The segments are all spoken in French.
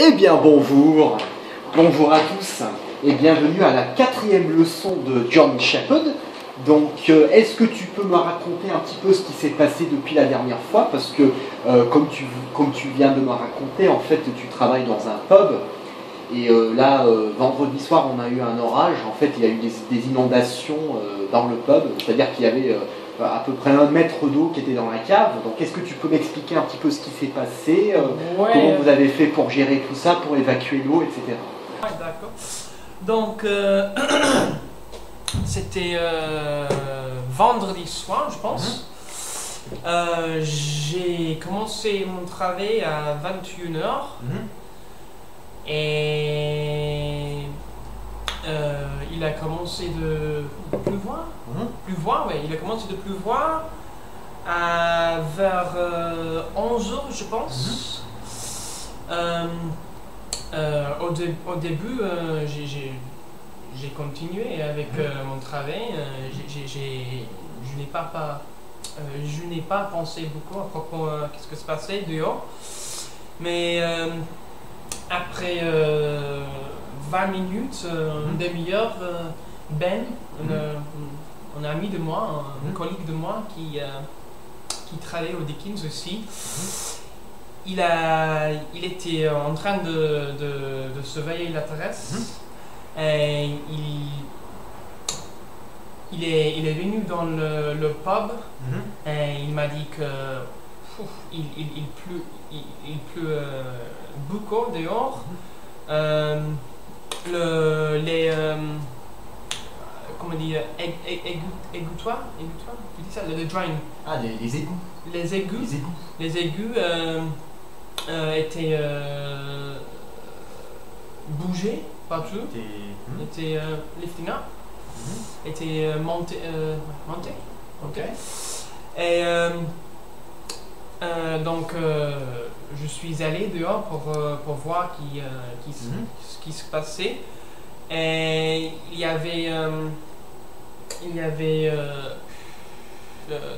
Eh bien bonjour, bonjour à tous et bienvenue à la 4e leçon de John Shepherd. Donc est-ce que tu peux me raconter un petit peu ce qui s'est passé depuis la dernière fois? Parce que comme tu viens de me raconter, en fait tu travailles dans un pub et là vendredi soir on a eu un orage, en fait il y a eu des inondations dans le pub, c'est-à-dire qu'il y avait à peu près 1 mètre d'eau qui était dans la cave. Donc est-ce que tu peux m'expliquer un petit peu ce qui s'est passé, Ouais. comment vous avez fait pour gérer tout ça, pour évacuer l'eau, etc. Ouais, d'accord. Donc, c'était vendredi soir, je pense. J'ai commencé mon travail à 21h. Et il a commencé de pleuvoir. Ouais, il a commencé de pleuvoir vers 11h, je pense. Au début, j'ai continué avec mon travail. Je n'ai pas pensé beaucoup à propos de ce qui se passait dehors. Mais après 20 minutes, une demi-heure, Ben, un ami de moi, un collègue de moi qui travaille au Dickens aussi, il était en train de surveiller la terrasse. Et il est venu dans le pub et il m'a dit que il pleut beaucoup dehors. Comment dire, égouttoirs, tu dis ça, le drain. Ah, les égouts. Les égouts étaient bougés partout, étaient lifting up, étaient montés. Ok. Et donc je suis allé dehors pour voir ce qui se passait. Et il y avait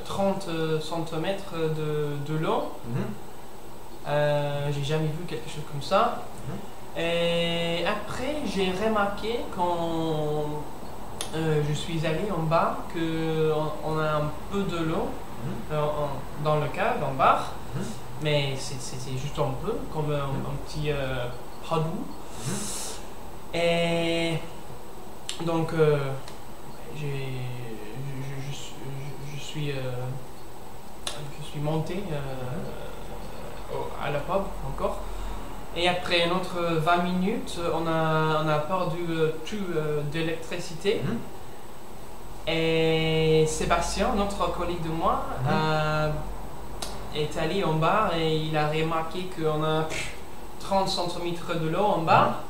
30 cm de long. J'ai jamais vu quelque chose comme ça. Et après, j'ai remarqué quand je suis allé en bas qu'on a un peu de l'eau dans le cave en bas, mais c'est juste un peu, comme un petit pas d'eau. Et donc, je suis monté à la pub encore. Et après une autre 20 minutes, on a perdu tout d'électricité. Et Sébastien, notre collègue de moi, est allé en bas et il a remarqué qu'on a 30 cm de l'eau en bas.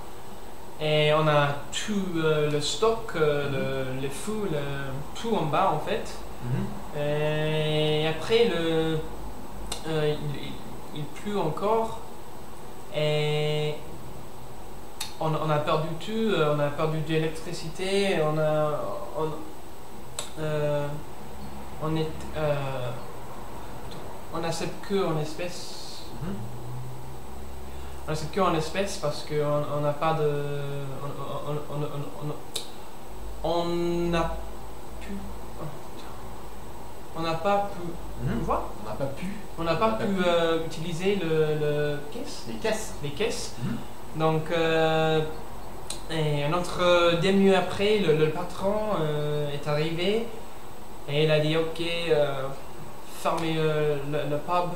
Et on a tout le stock, le fou, tout en bas en fait. Et après, il pleut encore. Et on a perdu tout, on a perdu de l'électricité, on accepte que en espèces. On accepte que en espèces parce qu'on n'a pas de. On n'a pas pu. On n'a pas pu utiliser les caisses. Donc, et un autre demi-heure après, le patron est arrivé et il a dit ok, fermez le pub.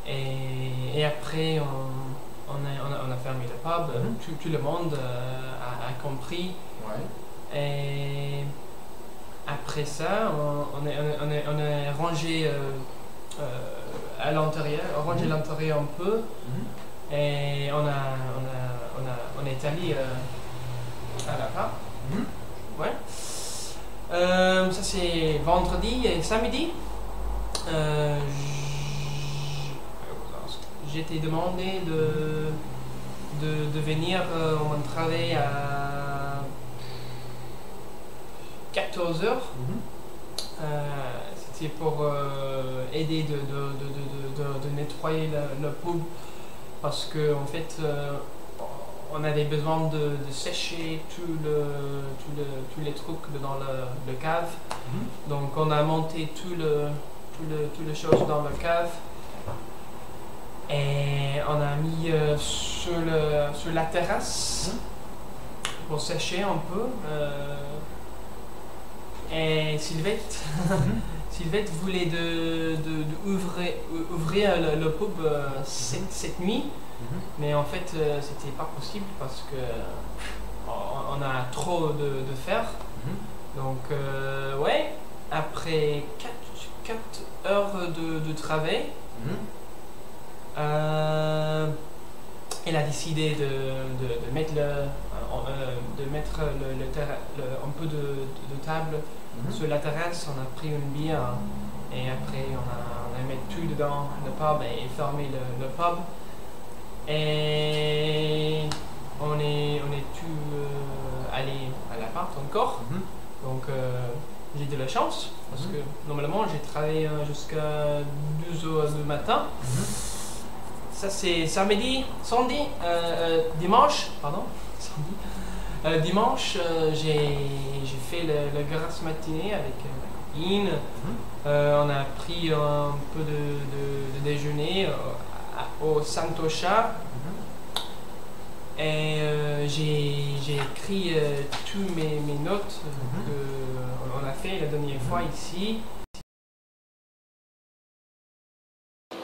Et après, on a fermé le pub. Tout le monde a compris. Et après ça, on a rangé à l'intérieur, l'intérieur un peu, et on est allé à la part. Ouais. Ça c'est vendredi et samedi. J'étais demandé de venir au mon travail à 14h. c'était pour aider de nettoyer le pub parce que en fait on avait besoin de sécher tous les trucs dans le cave. Donc on a monté toutes les choses dans le cave et on a mis sur la terrasse pour sécher un peu. Et Sylvette, Sylvette voulait ouvrir le pub cette nuit, mais en fait c'était pas possible parce que on a trop de faire. Donc ouais, après 4 heures de travail, elle a décidé de mettre un peu de table sur la terrasse. On a pris une bière et après on a mis tout dedans le pub et fermé le pub. Et on est tout allé à l'appart encore. Donc j'ai de la chance parce que normalement j'ai travaillé jusqu'à 2 h du matin. Ça c'est dimanche, pardon, samedi. Dimanche, j'ai fait le grasse matinée avec ma copine. On a pris un peu de déjeuner au Santosha. Et j'ai écrit toutes mes notes qu'on a fait la dernière fois ici.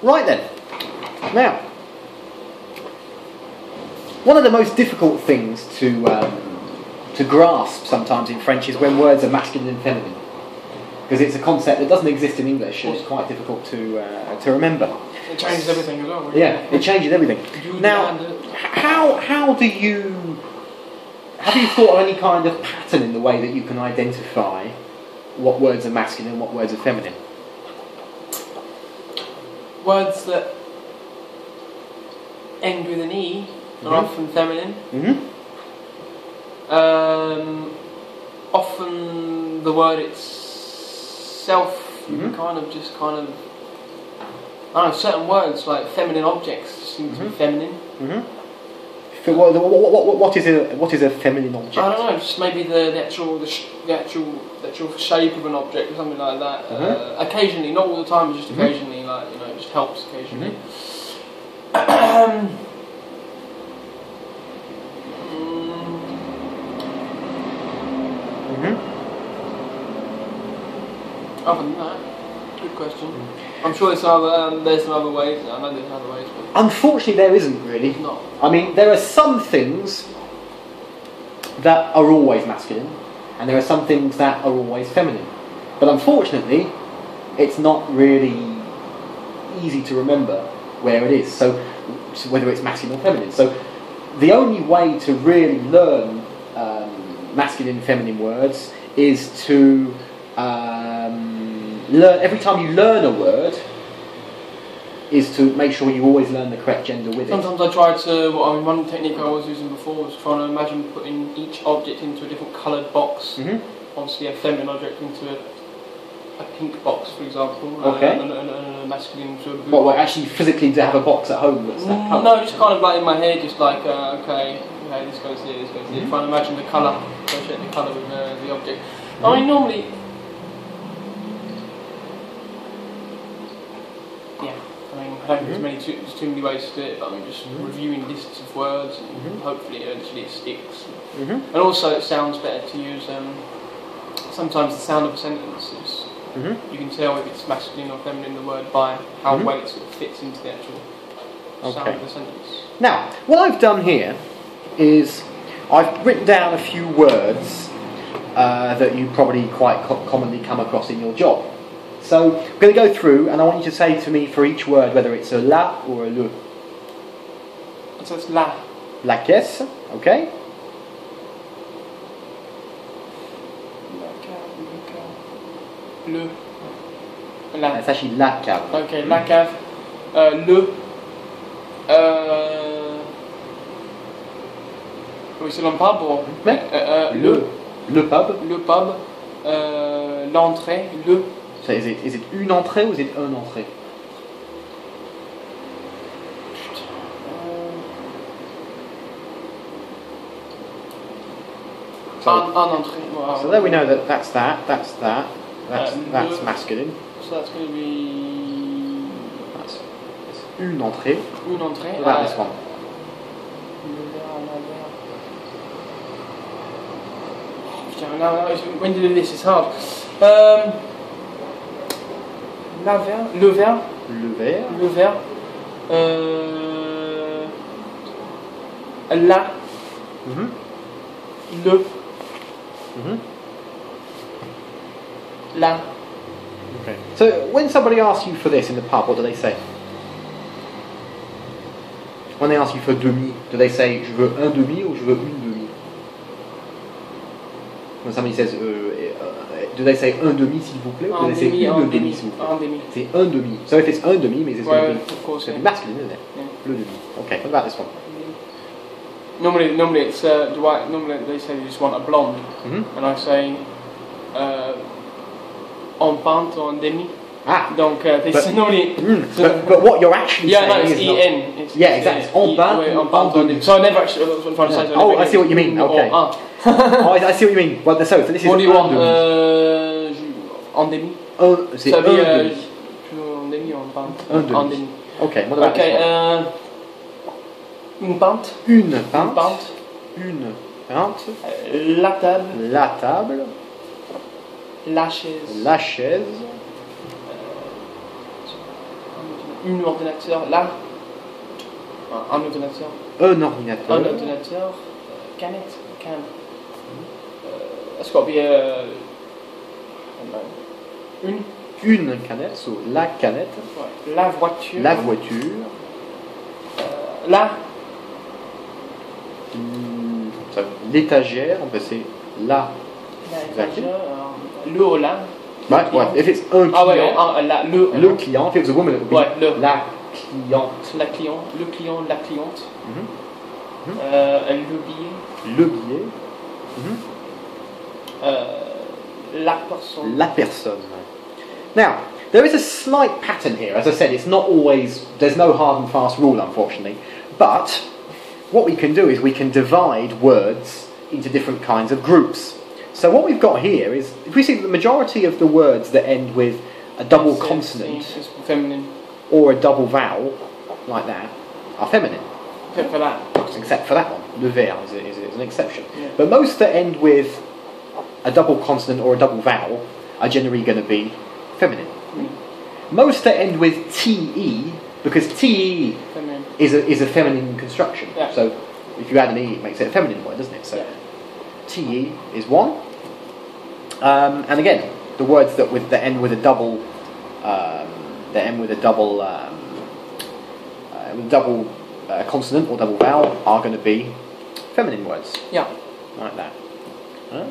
Right then. Now, one of the most difficult things to grasp sometimes in French is when words are masculine and feminine, because it's a concept that doesn't exist in English and it's quite difficult to remember. It changes everything as well. Really. Yeah, it changes everything. Now, have you thought of any kind of pattern in the way that you can identify what words are masculine and what words are feminine? Words that end with an E are often feminine. Often the word itself kind of I don't know, certain words like feminine objects seem to be feminine. What is a feminine object? I don't know, just maybe the actual shape of an object or something like that. Occasionally, not all the time, just occasionally, like it just helps occasionally. Other than that, good question. I'm sure there's some other ways. I know there's other ways. But unfortunately, there isn't really. No. I mean, there are some things that are always masculine, and there are some things that are always feminine. But unfortunately, it's not really easy to remember where it is. So whether it's masculine or feminine. So the only way to really learn masculine and feminine words is to learn, every time you learn a word, is to make sure you always learn the correct gender with it. Sometimes I try to, one technique I was using before was trying to imagine putting each object into a different coloured box. Obviously a feminine object into a pink box, for example, and a masculine sort of blue box. Actually physically to have a box at home that's that colour? No, just kind of like in my head, just like, okay, this goes here, this goes here. Trying to imagine the colour, associate the colour with the object. I mean, normally, I don't think there's too many ways to do it, but I'm just reviewing lists of words and hopefully eventually it sticks. And also it sounds better to use, sometimes the sound of a sentence is, you can tell if it's masculine or feminine, the word, by how well it sort of fits into the actual sound of the sentence. Now, what I've done here is I've written down a few words that you probably quite commonly come across in your job. So I'm going to go through and I want you to say to me for each word whether it's a la or a le. So it's la. La caisse, okay. Le. La. It's actually la cave. Okay, la cave. Le. Oui, c'est le pub ou le pub. Le pub. L'entrée. Le. So is it une entrée or is it un entrée? Un entrée. Wow. So there we know that's that's masculine. So that's going to be That's une entrée. une entrée. What about this one? When you do this, it's hard. Le verre. Le verre. Le verre. La. Mhm. Le. Mhm. La. Okay. So when somebody asks you for this in the pub, what do they say? When they ask you for demi, do they say je veux un demi or je veux une demi? When somebody says do they say un demi s'il vous plaît or do they say une demi s'il vous plaît? Un demi. C'est un demi. So if it's un demi, it means it's going to be, of course, it's going to be masculine, isn't it? Yeah. Le demi. Okay. What about this one? Normally it's normally they say they just want a blonde, Mm-hmm. and I say en pinte or en demi. Ah. Donc this But- is normally But what you're actually yeah, no, saying it's is not. en. It's, Yeah, exactly. It's en pinte en or pinte en or demi. So I never actually. That's what I'm trying to say. Yeah. So Oh, I see what you mean. Okay. Or un. Oh, I see what you mean. Well, so this is What do you un want? demi. En demi. C'est Ça un veut dire demi. en demi ou en pinte. Un demi. En demi. Okay. What about Ok. this one? Une pinte. Une Une pinte. pinte. Une pinte. La table. La table. La chaise. La chaise. Un ordinateur. Là. Un ordinateur. Un ordinateur. Un ordinateur. Canette. Can. That's got to be a. I don't know. Une canette. So la canette. Ouais. La voiture. La voiture. La. So, l'étagère. On peut say la. La étagère. Le ou la. Right. Well, if it's un client. Ah ouais, la, Le client. If it was a woman, it would be Ouais, le. la cliente. La client, le client, la cliente. Mhm. Le billet. Le billet. La personne. La personne. Now, there is a slight pattern here. As I said, it's not always, there's no hard and fast rule, unfortunately. But what we can do is we can divide words into different kinds of groups. So what we've got here is, if we see the majority of the words that end with a double consonant It's feminine. or a double vowel, like that, are feminine. Except for that. Except for that one. Le ver is an exception. Yeah. But most that end with a double consonant or a double vowel are generally going to be feminine. Most that end with te, because te Feminine. is a feminine construction. Yeah. So if you add an e, it makes it a feminine word, doesn't it? So Yeah. te is one. And again, the words that end with a double, consonant or double vowel are going to be feminine words. Yeah. Like that. Huh?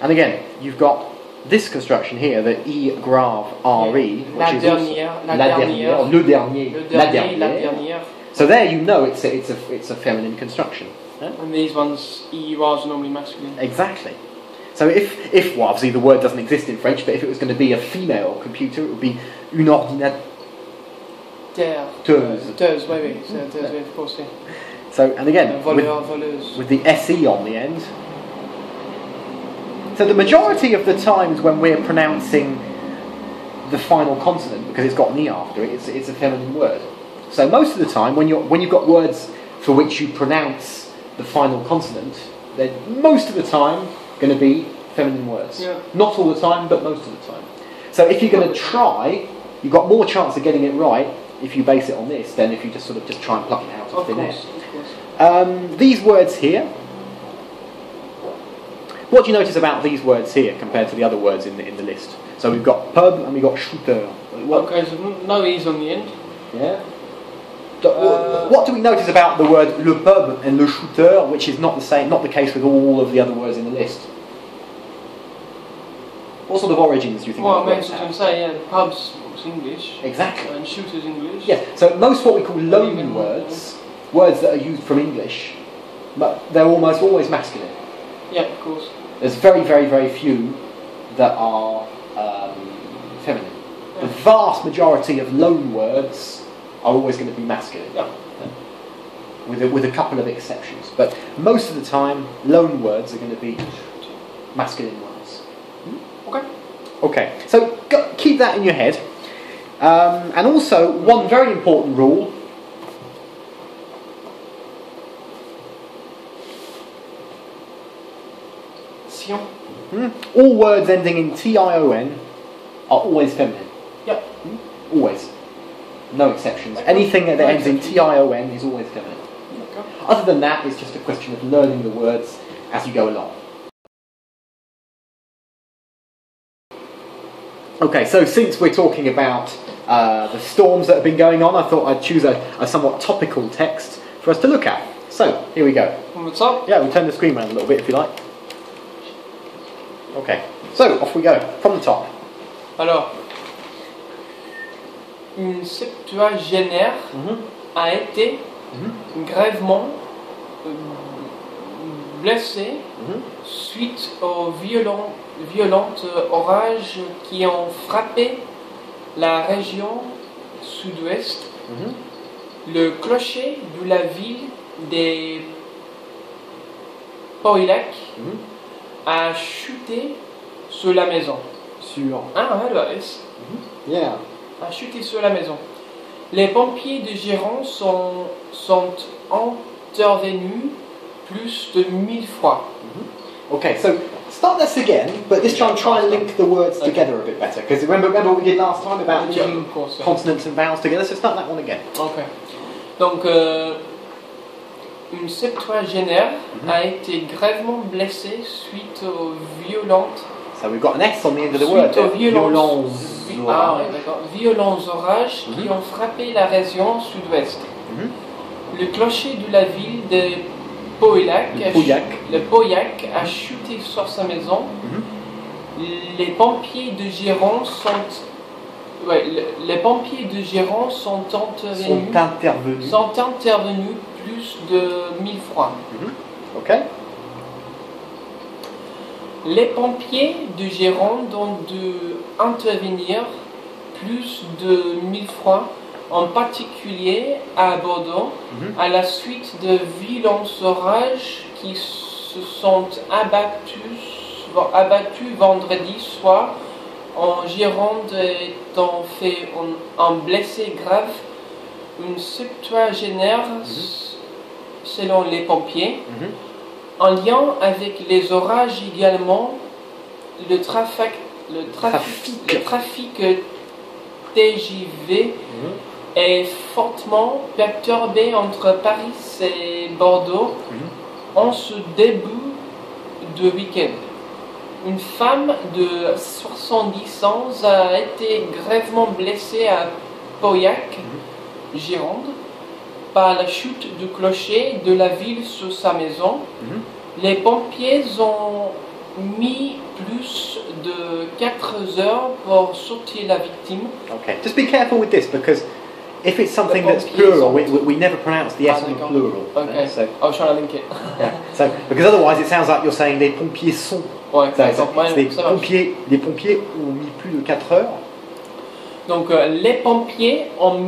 And again, you've got this construction here, the e grave re, which La is dernière, also la la dernière. dernière, or le dernier, Le la dernier, la dernière. dernière. So there you know it's a feminine construction. Huh? And these ones, EURs are normally masculine. Exactly. So if well, obviously the word doesn't exist in French, but if it was going to be a female computer, it would be une ordinateuse. Teuse, oui, c'est teuse, of course, yeah. So, and again, Voleur, voleuse. with the SE on the end. So the majority of the times when we're pronouncing the final consonant, because it's got an E after it, it's a feminine word. So most of the time, when you've got words for which you pronounce the final consonant, they're most of the time going to be feminine words. Yeah. Not all the time, but most of the time. So if you're going to try, you've got more chance of getting it right if you base it on this than if you just try and pluck it out of thin air. Of course. These words here. What do you notice about these words here compared to the other words in the list? So we've got pub and we've got shooter. Okay, so no E's on the end. Yeah. What do we notice about the word le pub and le shooter, which is not the case with all of the other words in the list? What sort of origins do you think? Well, those I words was have? going to say, yeah, the pub's English. Exactly. And shooter's English. Yeah. So most what we call loan Even- words, words that are used from English, but they're almost always masculine. Yeah, of course. There's very, very, very few that are feminine. The vast majority of loan words are always going to be masculine. Yeah. With a couple of exceptions. But most of the time, loan words are going to be masculine words. Okay. Okay, so keep that in your head. And also, one very important rule. Sion. All words ending in tion are always feminine. Yeah. Always. No exceptions. Okay. Anything that No ends in exceptions. tion is always feminine. Okay. Other than that, it's just a question of learning the words as you go along. Okay, so since we're talking about the storms that have been going on, I thought I'd choose a somewhat topical text for us to look at. So, here we go. From the top. Yeah, we'll turn the screen around a little bit if you like. Okay, so off we go, from the top. Alors, une septuagénaire a été grièvement blessée suite aux violentes orages qui ont frappé la région sud-ouest. Le clocher de la ville des Poilac a chuté sur la maison. Sur. Ah, Alvarez Yeah. a chuté sur la maison. Les pompiers de Giron sont intervenus plus de 1000 fois. Okay, so start this again, but this time try and link the words together a bit better. Because remember what we did last time about linking consonants and vowels together? So start that one again. Ok. Donc, une septuagénaire a été grèvement blessée suite aux violentes. So we've got an S on the end of the word. Suite aux violents Violence. violents orages qui ont frappé la région sud-ouest. Le clocher de la ville de Poilac a chuté sur sa maison. Les pompiers de Giron sont intervenus plus de 1000 fois. Okay. Les pompiers de Gironde ont dû intervenir plus de 1000 fois, en particulier à Bordeaux, à la suite de violents orages qui se sont abattus vendredi soir en Gironde, étant fait un blessé grave, une septuagénaire, selon les pompiers. En lien avec les orages également, le trafic TGV est fortement perturbé entre Paris et Bordeaux en ce début de week-end. Une femme de 70 ans a été grièvement blessée à Pauillac, Gironde, par la chute du clocher de la ville sur sa maison. Les pompiers ont mis plus de 4 heures pour sortir la victime. Okay, just be careful with this because if it's something that's plural, we never pronounce the S on the plural. Okay, So, I was trying to link it. yeah. So, because otherwise it sounds like you're saying les pompiers sont. Ouais, So, ça marche. les pompiers ont mis plus de 4 heures. Donc les pompiers ont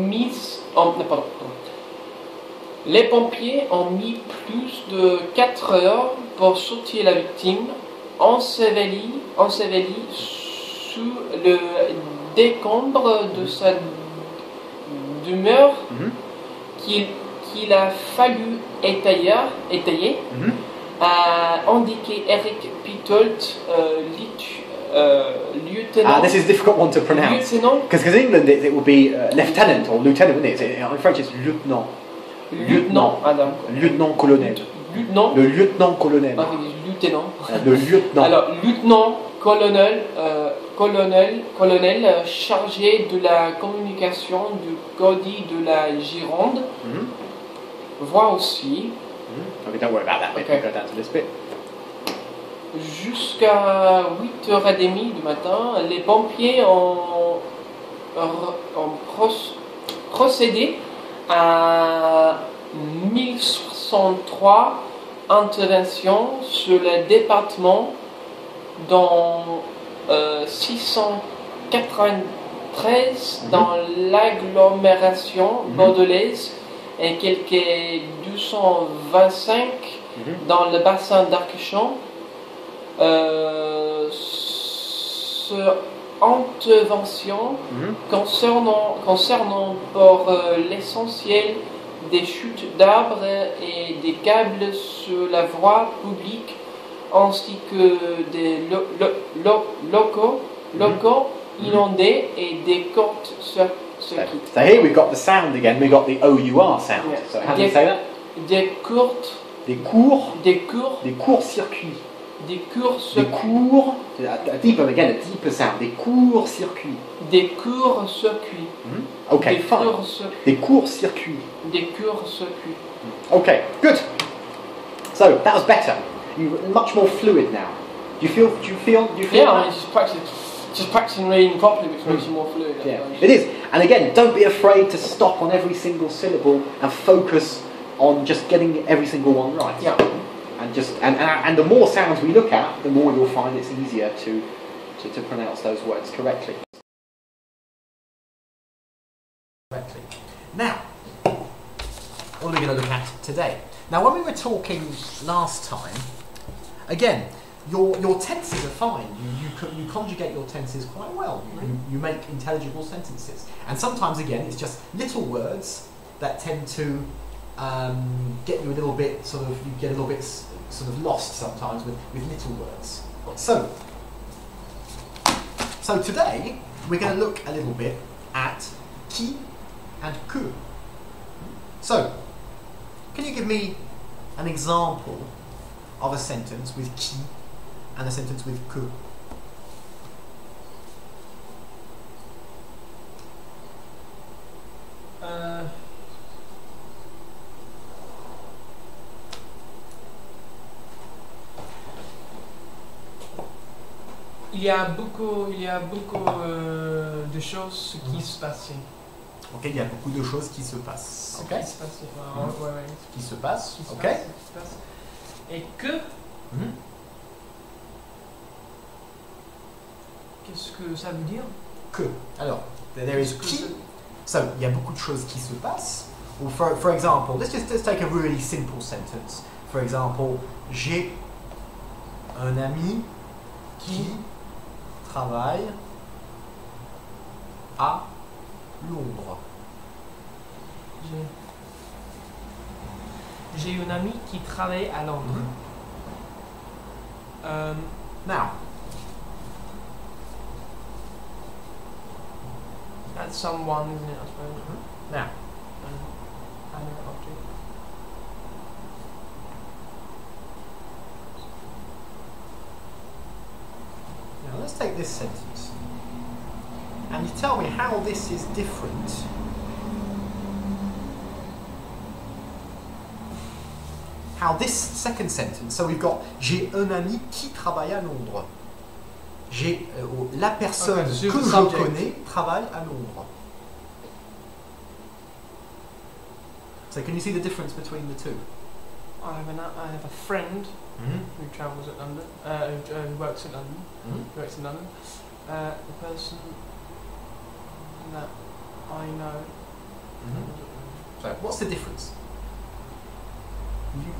mis plus de 4 heures pour sortir la victime, ensevelie sous le décombre de sa demeure qu'il a fallu étayer, a indiqué Eric Pitolt, lieutenant. This is a difficult one to pronounce. Lieutenant. Because in England it will be lieutenant or lieutenant, wouldn't it? In French it's lieutenant. Lieutenant-colonel. Lieutenant. Le lieutenant-colonel. Ah, lieutenant. Le lieutenant. Alors, lieutenant-colonel chargé de la communication du Codi de la Gironde. Voit aussi. Okay, don't worry about that bit. Okay. We'll go down to this bit. Jusqu'à 8h30 du matin, les pompiers ont procédé à 1063 interventions sur le département, dont 693 dans l'agglomération bordelaise et quelques 225 dans le bassin d'Arcachon. Cette intervention concernant pour l'essentiel des chutes d'arbres et des câbles sur la voie publique ainsi que des locaux inondés et des courtes circuits. So here we've got the sound again, we've got the OUR sound. Yeah. So how do you say that? Des courts circuits. Des courts Des courts, a deeper sound, des courts circuits. Des courts circuits. Okay, Des fine. courts circuits. Des courts circuits. Des courts circuits. Okay, good. So that was better. You're much more fluid now. Do you feel Yeah, that? it's just practicing reading properly, which makes you more fluid. I Yeah, suppose. it is. And again, don't be afraid to stop on every single syllable and focus on just getting every single one right. Yeah. And just and the more sounds we look at, the more you'll find it's easier to pronounce those words correctly. Now, what are we going to look at today? Now, when we were talking last time, again, your tenses are fine. You conjugate your tenses quite well. You make intelligible sentences, and sometimes again, it's just little words that tend to get you a little bit you get a little bit sort of lost sometimes with little words. So today we're going to look a little bit at qui and que. So, can you give me an example of a sentence with qui and a sentence with que? Il y a beaucoup de choses qui se passaient. Ok, il y a beaucoup de choses qui se passent. Ok. Qui se passaient. Ouais. Qui se passent. Qui se Ok. passe, qui se passe. Et que, qu'est-ce que ça veut dire? Que. Alors, there is qui. So, il y a beaucoup de choses qui se passent. Or for example, let's take a really simple sentence. For example, j'ai un ami qui travaille à Londres. J'ai une amie qui travaille à Londres. Now, That's someone, isn't it, I suppose? now, And an object. now let's take this sentence. And you tell me how this is different how this second sentence, so we've got j'ai un ami qui travaille à Londres. J'ai la personne Okay, que so the je subject. connais travaille à Londres. So can you see the difference between the two? I have a friend who travels at London, who works in London. Works in London. The person that I know. So what's the difference?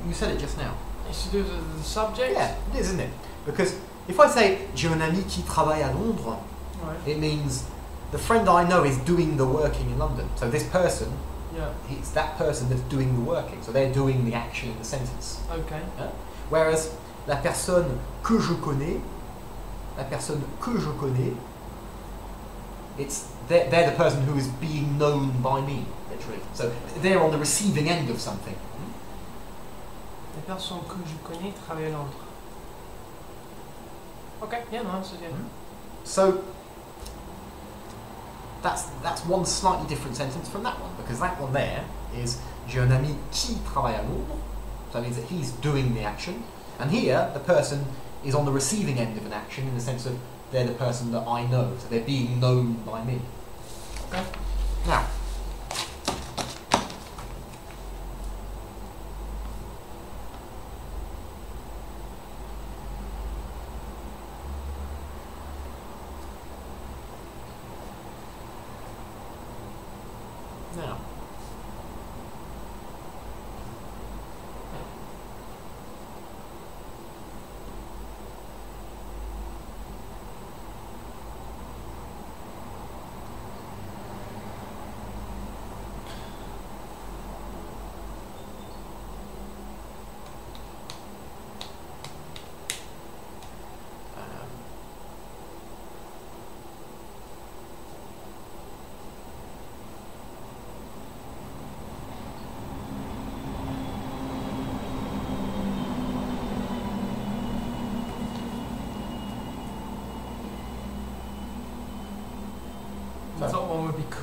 You said it just now. It's to do with the subject. Yeah, it is, isn't it? Because if I say j'ai un ami qui travaille à Londres, Right. it means the friend I know is doing the working in London. So this person, Yeah. it's that person that's doing the working. So they're doing the action in the sentence. Okay. Whereas la personne que je connais, they're the person who is being known by me, literally. So they're on the receiving end of something. La personne que je connais travaille à Londres. Okay. Yeah, no, that's it. Yeah. So that's one slightly different sentence from that one, because that one there is j'ai un ami qui travaille à Londres. So that means that he's doing the action. And here, the person is on the receiving end of an action in the sense of they're the person that I know. So they're being known by me. Okay? Now,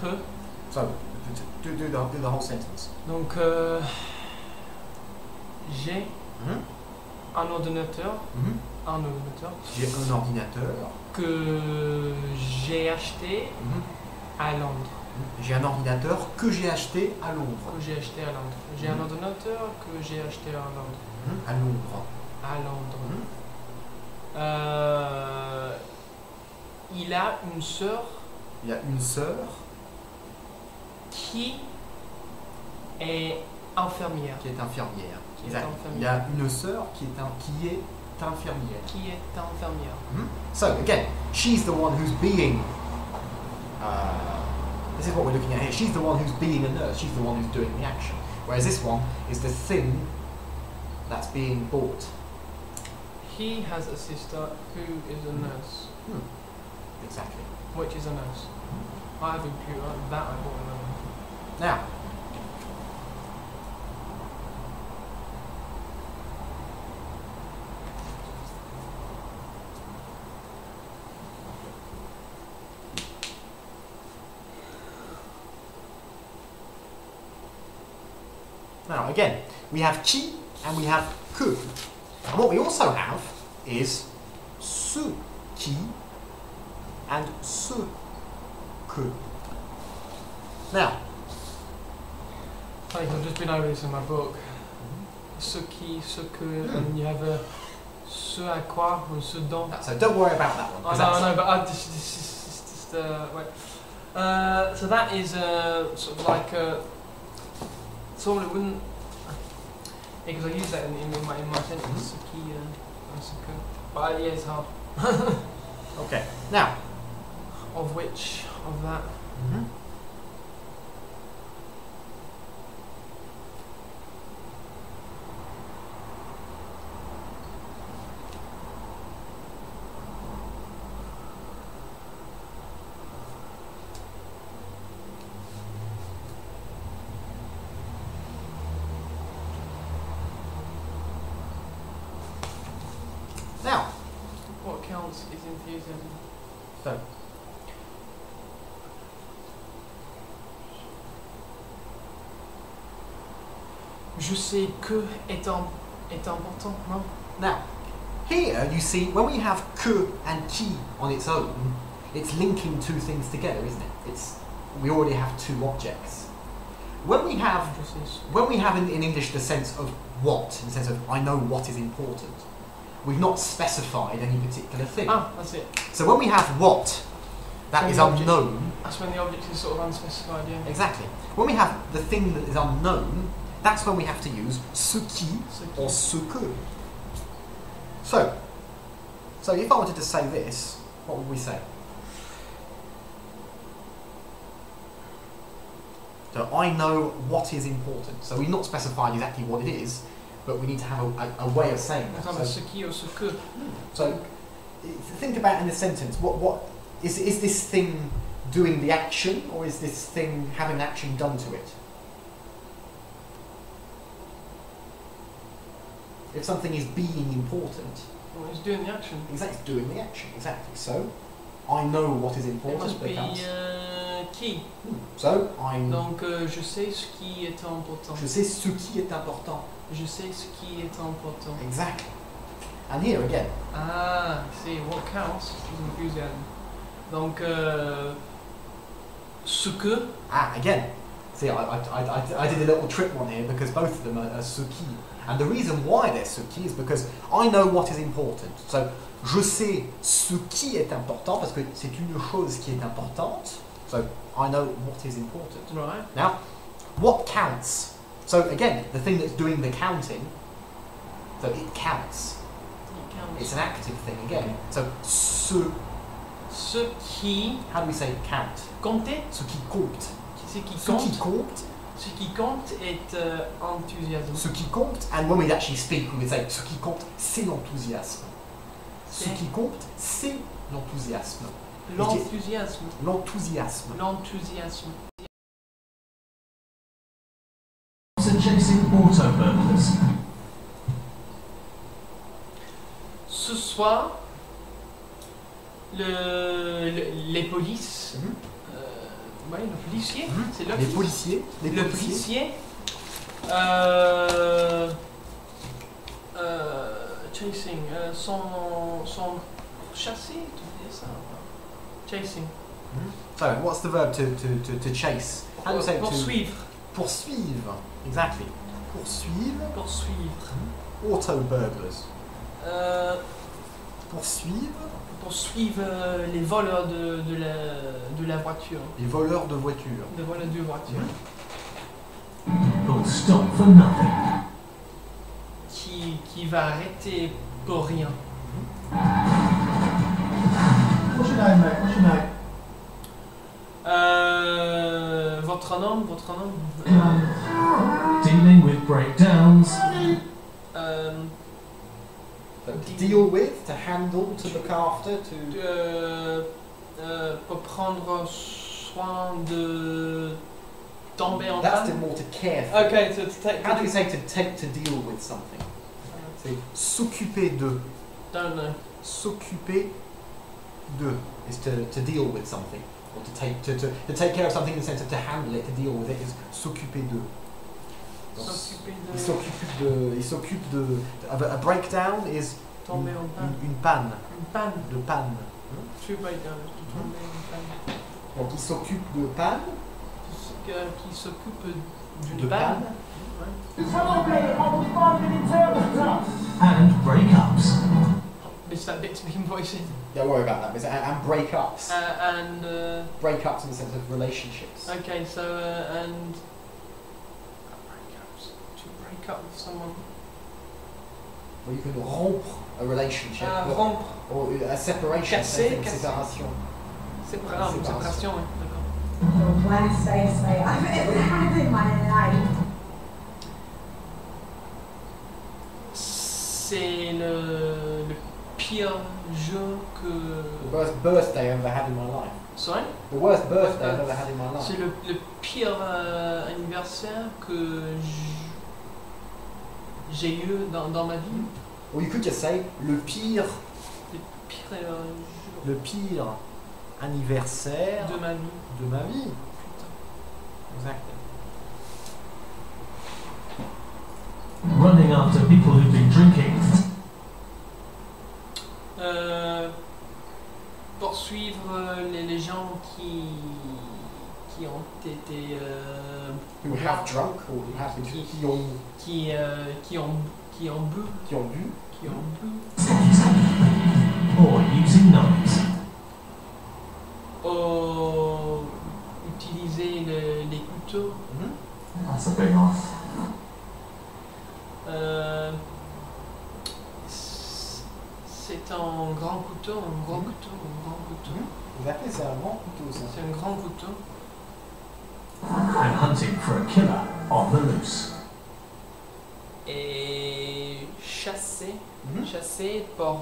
que. So, do the whole sentence. Donc, j'ai Mhm. un ordinateur. Mhm. Un ordinateur. J'ai un ordinateur. Que j'ai acheté Mhm. à Londres. J'ai un ordinateur que j'ai acheté à Londres. Que j'ai acheté à Londres. J'ai un ordinateur que j'ai acheté à Londres. Mhm. À Londres. À Londres. Mhm. Il a une sœur Il y a une sœur qui est infirmière. qui est infirmière. Qui est Exact. infirmière. Il y a une sœur qui est infirmière. Qui est infirmière. Mhm. So again, she's the one who's being. This is what we're looking at here. She's the one who's being a nurse. She's the one who's doing the action. Whereas this one is the thing that's being bought. He has a sister who is a nurse. Exactly. Which is a nurse. I have a computer, that I bought another. Now, again, we have qui and we have que. And what we also have is ce qui and ce que. Now, Like, I've just been over this in my book. Ce qui, ce que, and you have a ce à quoi or ce dont. so don't worry about that one. 'cause I know, but I just wait. So that is sort of like sort of wouldn't. Because I use that in my sentence. Ce qui, ce que. But yeah, it's hard. Okay. Now, Of which, of that. now, What counts is enthusiasm. so Je sais que est important, non? now, here you see when we have que and qui on its own, it's linking two things together, isn't it? We already have two objects. When we have Je sais. in English the sense of what, in the sense of I know what is important, we've not specified any particular thing. Ah, that's it. So when we have what, that So is the object- unknown. That's when the object is sort of unspecified, yeah. Exactly. When we have the thing that is unknown, that's when we have to use ce qui Ce qui. or ce que. So if I wanted to say this, what would we say? So I know what is important. So we've not specified exactly what it is, but we need to have a way of saying that. Attends, So, ce qui ou ce que. so think about in the sentence, what is this thing doing the action, or is this thing having action done to it? If something is being important, Well, it's doing the action. exactly, it's doing the action, exactly. So, I know what is It important must be becomes. qui. So, I'm. Donc, je sais ce qui est important. Je sais ce qui est important. Je sais ce qui est important. Exactly. And here again, Ah, see, what counts is enthusiasm. Donc, ce que. again. See, I did a little trick one here because both of them are ce qui. And the reason why they're ce qui is because I know what is important. So, je sais ce qui est important parce que c'est une chose qui est importante. So, I know what is important. Right. Now, what counts? So again, the thing that's doing the counting, so it counts. It counts. It's an active thing again. Okay. So ce, Ce qui. how do we say count? Compter. Ce qui compte. Ce qui Ce qui compte. compte. Ce qui compte est enthousiasme. Ce qui compte. And when we actually speak, we would say ce qui compte, c'est l'enthousiasme. Ce C'est- qui compte, c'est l'enthousiasme. L'enthousiasme. L'enthousiasme. L'enthousiasme. Chasing auto burglars. Ce soir, les polices Mhm. Oui, le policier. C'est Les policiers. Les Le policiers. policier. Chasing. Son chasser, tu dis ça? Chasing. So, what's the verb to chase? How do you say it? Poursuivre. Poursuivre. Exactly. Poursuivre. Poursuivre. Auto burglars. Poursuivre les voleurs de la voiture. Les voleurs de voitures. Les voleurs de voiture. Will stop for nothing. Qui va arrêter pour rien. What's your name, mate? What's your name? Votre nom. Dealing with breakdowns. To deal with, to handle, to look after, to... Pour prendre soin de tomber en That's panne. more to care for. Okay, to take. How do you say to deal with something? C'est s'occuper de. Don't know. S'occuper de is to deal with something. Or to take care of something in the sense of to handle it, to deal with it is s'occuper de. Il s'occupe de. A breakdown is Tomber en panne. une panne. Une panne. De panne. To break down, to tomber en panne. Donc il s'occupe de panne. Qui s'occupe d'une De panne. panne. And breakups. It's that bit to be voicing. Don't worry about that. But and breakups. And Breakups in the sense of relationships. okay, so and breakups. To break up with someone. Well, you can rompre a relationship. but- Rompre. Or a separation. Casser, une casser. séparation. Séparation, oui, d'accord. The worst face I've ever had in my life. C'est le pire jeu que. The worst birthday I've ever had in my life. Sorry? The worst birthday I've ever had in my life. C'est le pire anniversaire que j'ai eu dans ma vie. Or you could just say le pire Pire jour le pire anniversaire de ma vie. de ma vie. Putain. Exactly. Running after people who've been drinking. Poursuivre les gens qui ont été Who have drunk or who have Qui- qui ont bu. qui ont bu Or using knives. utiliser les couteaux. That's a big one. C'est un grand couteau, un gros couteau, un grand couteau. Exactly, c'est un grand couteau ça. C'est un grand couteau. And hunting for a killer on the loose. Et chasser, Mhm. chasser pour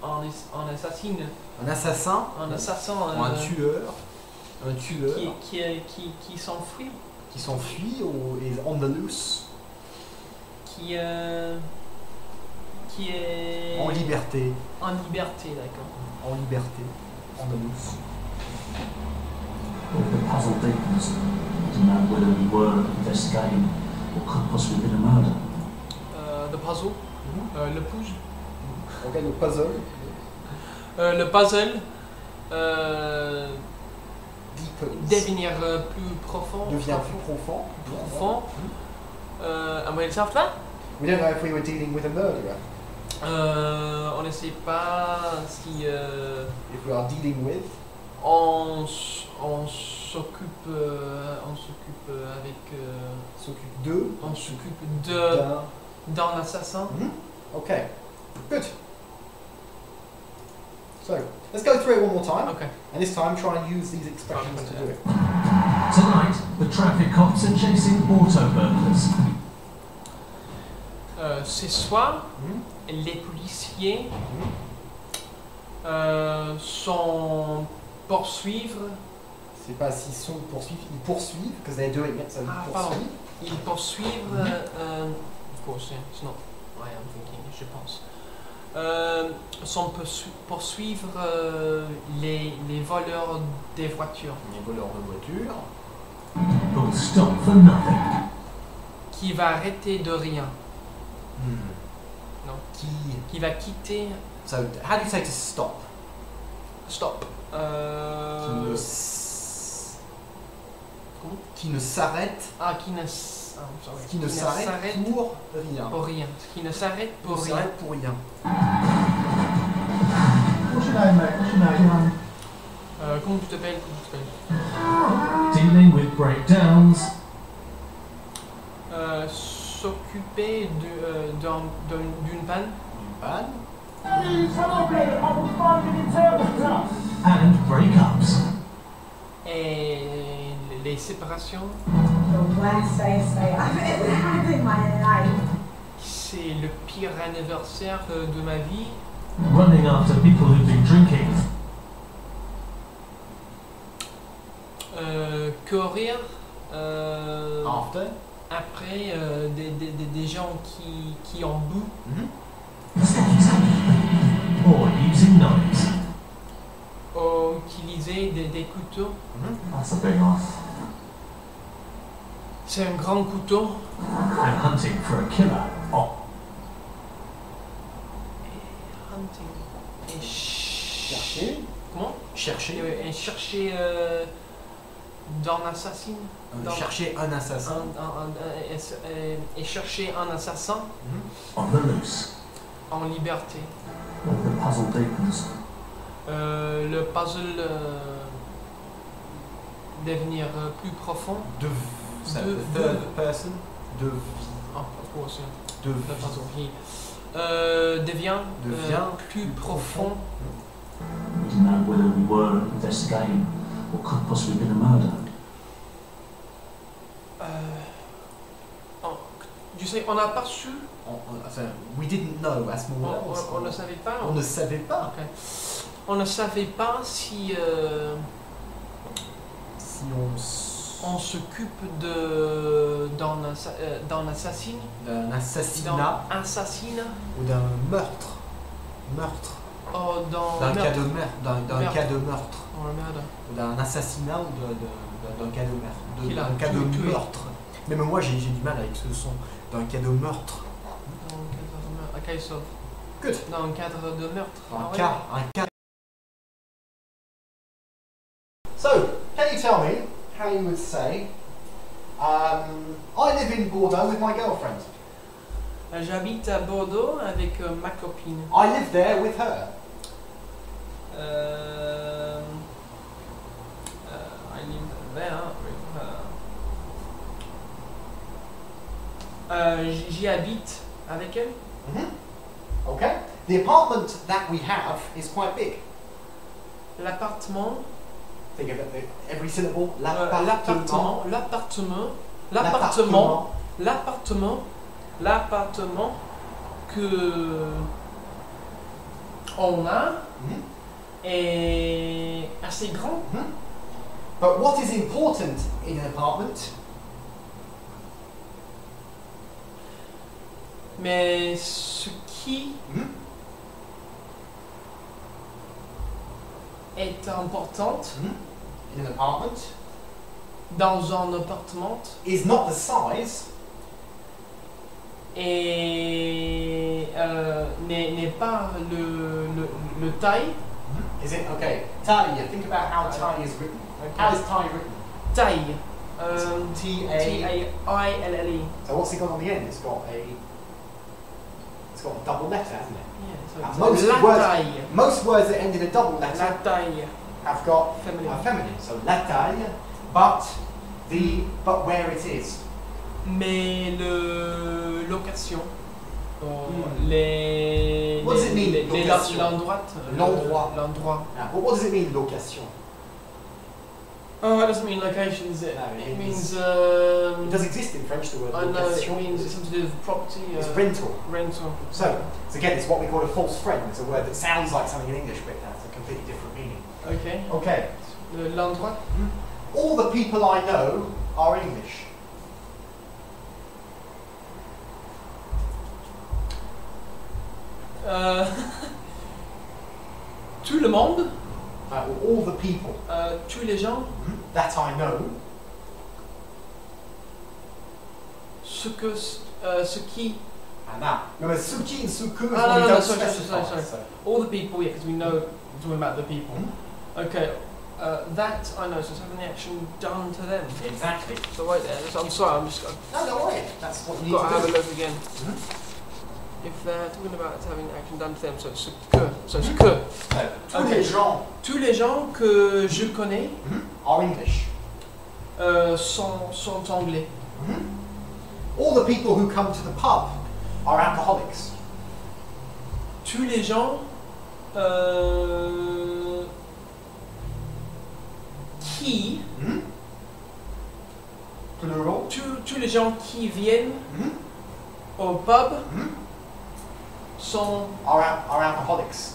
un assassin, Un assassin, un assassin ou un tueur qui s'enfuit, qui s'enfuit ou is on the loose, qui est en liberté, d'accord. en liberté, on the loose. The puzzle deepens to know whether we were investigating what could possibly be a murder. The puzzle, le puzzle. Ok, le puzzle, Le puzzle deepens, devenir plus profond. devient plus profond. Profond. And we after that? We don't know if we were dealing with a murderer. On ne sait pas si If we are dealing with, on s'occupe avec s'occupe de, on s'occupe d'un. d'un assassin. Okay, good. So, let's go through it one more time, Ok. and this time try and use these expressions to do it. Tonight, the traffic cops are chasing auto burglars. Ce soir, Mhm. les policiers Mhm. sont poursuivre. C'est pas s'ils sont poursuivent, ils poursuivent, because they're doing it, so Ah, ils pardon. poursuivent. Ils poursuivent. Of course, yeah, it's not. I am thinking. Je pense. Sont poursuivre les voleurs des voitures. Les voleurs de voitures. Who'll stop for nothing. Qui va arrêter de rien. Non. Qui va quitter. So, how do you say to stop? Stop. Qui ne s'arrête. Qui ne s'arrête pour rien. Pour rien. Qui ne s'arrête pour Qui ne rien. s'arrête pour rien. What's your name, mate? What's your name? Comment tu t'appelles? Dealing with breakdowns. S'occuper d'une panne. Une panne. And breakups. Et les séparations. The worst day I've ever had in my life. C'est le pire anniversaire de ma vie. Running after people who've been drinking. Courir After. après des gens qui ont bu. Or using knives. Utiliser des couteaux. That's a big one. C'est un grand couteau. And hunting for a killer. Oh, Hunting. Et Chercher. Comment? Chercher. Et chercher dans l'assassin. Chercher un assassin. Et chercher un assassin on the loose. en liberté. The puzzle deepens. Le puzzle devenir plus profond. De third person. De vie. Ah, of course, yeah. De Le vie. puzzle devient plus profond. We didn't know whether we were investigating or could possibly been a murder. Tu sais, on n'a pas su, We didn't know à ce moment-là. on ne savait pas. On ne savait pas. Ok. On ne savait pas si Si on s'occupe d'un assassin, d'un assassinat ou d'un meurtre. D'un cas de meurtre. D'un cas de meurtre. Ou d'un assassinat ou d'un cas de meurtre. D'un cas de tué. meurtre. Même moi j'ai du mal avec ce son. D'un cas de meurtre. Good. Dans un cadre de meurtre. Un cas. So, can you tell me how you would say, I live in Bordeaux with my girlfriend. J'habite à Bordeaux avec ma copine. I live there with her. I live there with her. J'y habite avec elle. Okay. The apartment that we have is quite big. L'appartement. Think of it, every syllable. L'appartement que on a est assez grand. But what is important in an apartment? Mais ce qui est important In an apartment dans un appartement is not the size. et n'est pas le taille. Is it okay? Taille. Think about how taille is written. How is taille written? Taille. T-A. T-A-I-L-L-E. So what's it got on the end? It's got a double letter, hasn't it? Yeah, And so most la words- taille. Most words that end in a double La letter taille. have got Feminine. a feminine. So la taille, but where it is. Mais l'occasion. Les. What does it mean, location? L'endroit. L'endroit. L'endroit. Now, what does it mean, location? Oh, it doesn't mean location, is it? No, it it means- means. It does exist in French, the word I know, it location. means it's something to do with property. It's rental. Rental. So again, it's what we call a false friend. It's a word that sounds like something in English, but it has a completely different meaning. Ok. Okay. L'endroit. All the people I know are English. Tout le monde, all the people tous les gens, that I know, ce qui, now, remember, suki and suku is Ah, when we no, don't sorry, specify. sorry. So, all the people, yeah, because we know we're talking about the people. Okay, that I know, so it's having the action done to them. exactly. So wait there, I'm sorry, No, don't worry. That's what you need got to have to a do. look again. If they're talking about it's having action done to them, so ce que, so ce que. So, tous les gens Tous les gens que je connais are English. sont anglais. All the people who come to the pub are alcoholics. Tous les gens qui, Plural. tous les gens qui viennent au pub sont Are alcoholics.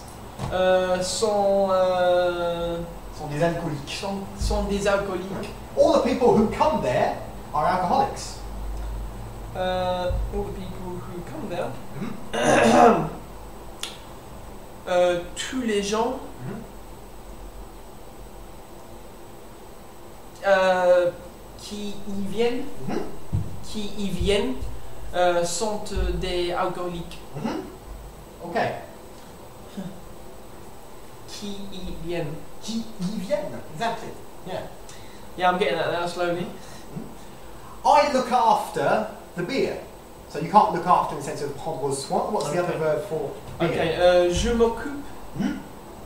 sont Sont des alcooliques. sont des alcooliques. All the people who come there are alcoholics. All the people who come there. Tous les gens qui y viennent sont des alcooliques. Okay. Qui y viennent. Qui y viennent. Exactly. Yeah. Yeah, I'm getting that now slowly. I look after the beer. So you can't look after in the sense of prendre soin. What's the other verb for beer? Okay, je m'occupe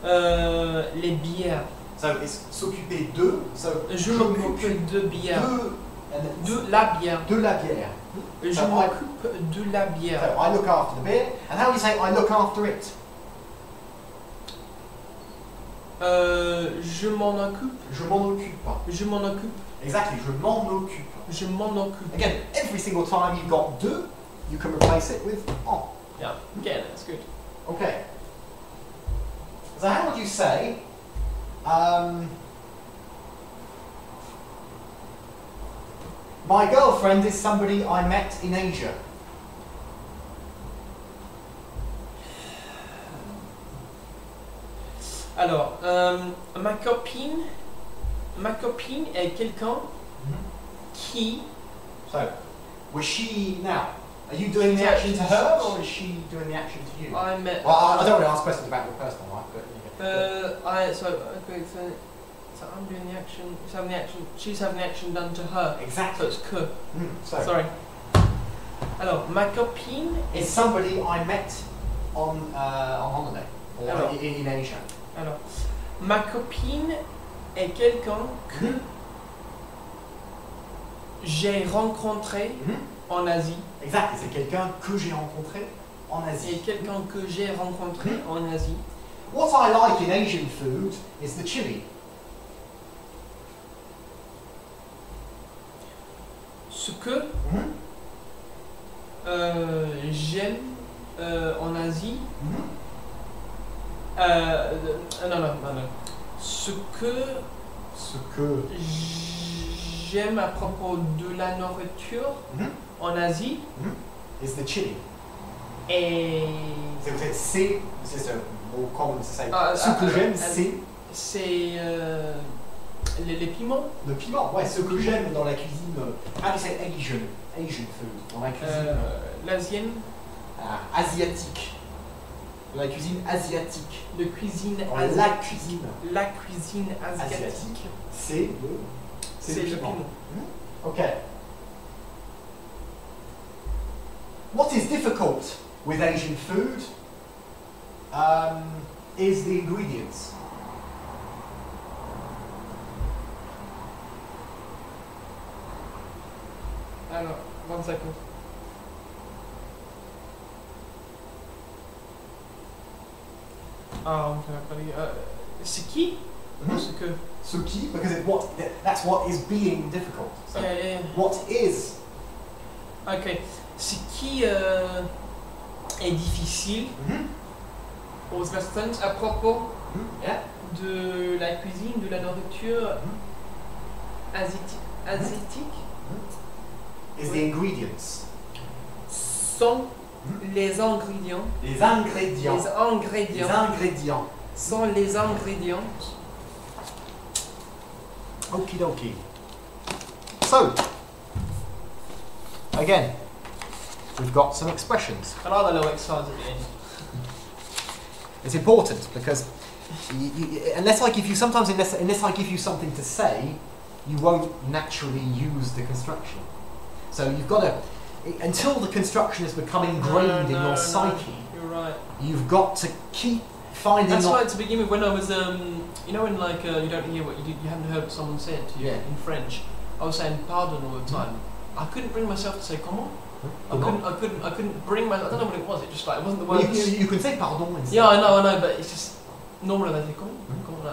les bières. So it's s'occuper de. So Je m'occupe de bière. de De la bière. de la bière. Je So m'occupe de la bière. So I look after the beer. And how do you say I look after it? Je m'en occupe. Je m'en occupe. Je m'en occupe. Exactly, je m'en occupe. Je m'en occupe. Again, every single time you've got de, you can replace it with en. Yeah, again, that's good. Okay. So how would you say, my girlfriend is somebody I met in Asia? Alors, ma copine est quelqu'un qui. So, was she now? Are you doing the action to her, or is she doing the action to you? I met. Well, I don't want to ask questions about your personal life, but. So I'm doing the action. She's having the action done to her. So Exactly. it's que. So, Sorry. Alors, ma copine is est. somebody I met on holiday or Alors. in Asia. Alors, ma copine est quelqu'un que j'ai rencontré en Asie. Exactly, c'est quelqu'un que j'ai rencontré en Et Asie. quelqu'un que j'ai rencontré en Asie. What I like in Asian food is the chili. Ce que j'aime en Asie. Non. Ce que j'aime à propos de la nourriture en Asie Is the chili. et C'est more common to say. Ce que j'aime, c'est les piments. le piment. Ouais, ce que j'aime dans la cuisine. How do you say Asian food? Dans la cuisine L'asienne, asiatique. Dans la cuisine asiatique. de cuisine Dans asiatique. la cuisine La cuisine asiatique, c'est c'est le piment. Okay. What is difficult with Asian food is the ingredients. Alors, 1 seconde. Ah, c'est qui? Ce que. Suki, because that's what is being difficult. So, what is? Ok. Ce qui est difficile aux restaurants à propos Yeah. de la cuisine, de la nourriture asiatique Is the ingredients. sont Les ingrédients. Les ingrédients. Les ingrédients. Les ingrédients. Sont les ingrédients. Okie dokie. So, again, we've got some expressions. I like the little exercise at the end. It's important because unless I give you unless I give you something to say, you won't naturally use the construction. So you've got to, until the construction has become ingrained in your psyche, You're right. you've got to keep finding. That's why to begin with, when I was, you know, when like you don't hear what you haven't heard what someone said to you in French. I was saying pardon all the time. I couldn't bring myself to say comment. I couldn't bring myself. I don't know what it was. It just like it wasn't the Well, words. you can say pardon instead. Yeah, I know, but it's just normally they say comment,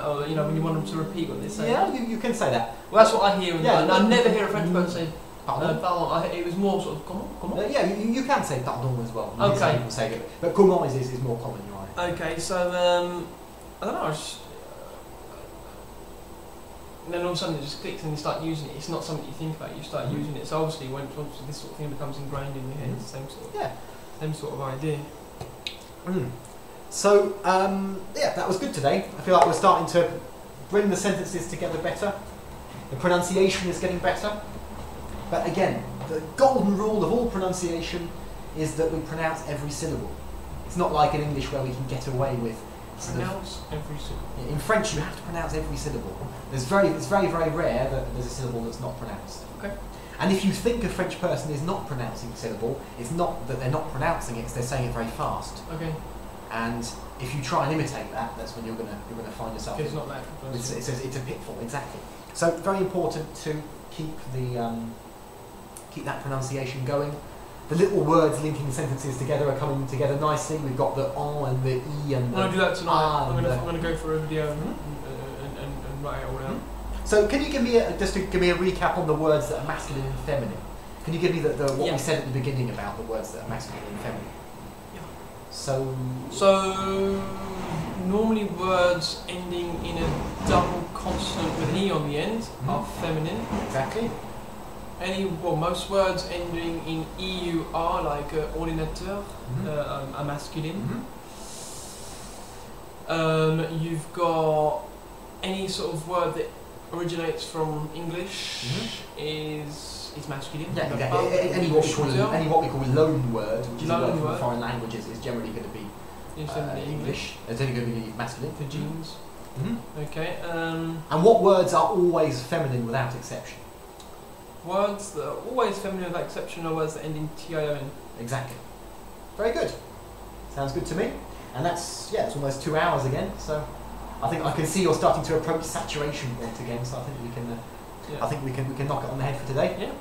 or you know, when you want them to repeat what they say. Yeah, you can say that. Well, that's what I hear. Yeah, And I never hear a French person say Pardon. pardon. It was more sort of comment. Yeah, you can say pardon as well. Okay. Some people say it, but comment is more common, you're right. Okay, so I don't know. And then all of a sudden it just clicks and you start using it. It's not something you think about. You start using it. So obviously, once this sort of thing becomes ingrained in your head, it's the same sort of idea. So yeah, that was good today. I feel like we're starting to bring the sentences together better. The pronunciation is getting better. But again, the golden rule of all pronunciation is that we pronounce every syllable. It's not like in English where we can get away with Pronounce every syllable. In French, you have to pronounce every syllable. It's very, very rare that there's a syllable that's not pronounced. Okay. And if you think a French person is not pronouncing a syllable, it's not that they're not pronouncing it; it's they're saying it very fast. Okay. And if you try and imitate that, that's when you're gonna find yourself. It's not that. It's a pitfall, exactly. So very important to keep the keep that pronunciation going. The little words linking sentences together are coming together nicely. We've got the on and the e and the. I'm gonna do that tonight. I'm the gonna go for a video and write it all down. So can you give me give me a recap on the words that are masculine and feminine? Can you give me what we said at the beginning about the words that are masculine and feminine? Yeah. So normally words ending in a double consonant with an e on the end are feminine. Exactly. Most words ending in EUR, like ordinateur, are masculine. You've got any sort of word that originates from English is masculine. Yeah, okay. Any what we call loan word, which is a word from foreign languages, is generally going to be English. It's only going to be masculine. For jeans. Okay. And what words are always feminine without exception? Words that are always feminine without exception are words that end in TION. Exactly. Very good. Sounds good to me. And that's it's almost 2 hours again. So I think I can see you're starting to approach saturation point again. So I think we can. I think we can knock it on the head for today. Yeah.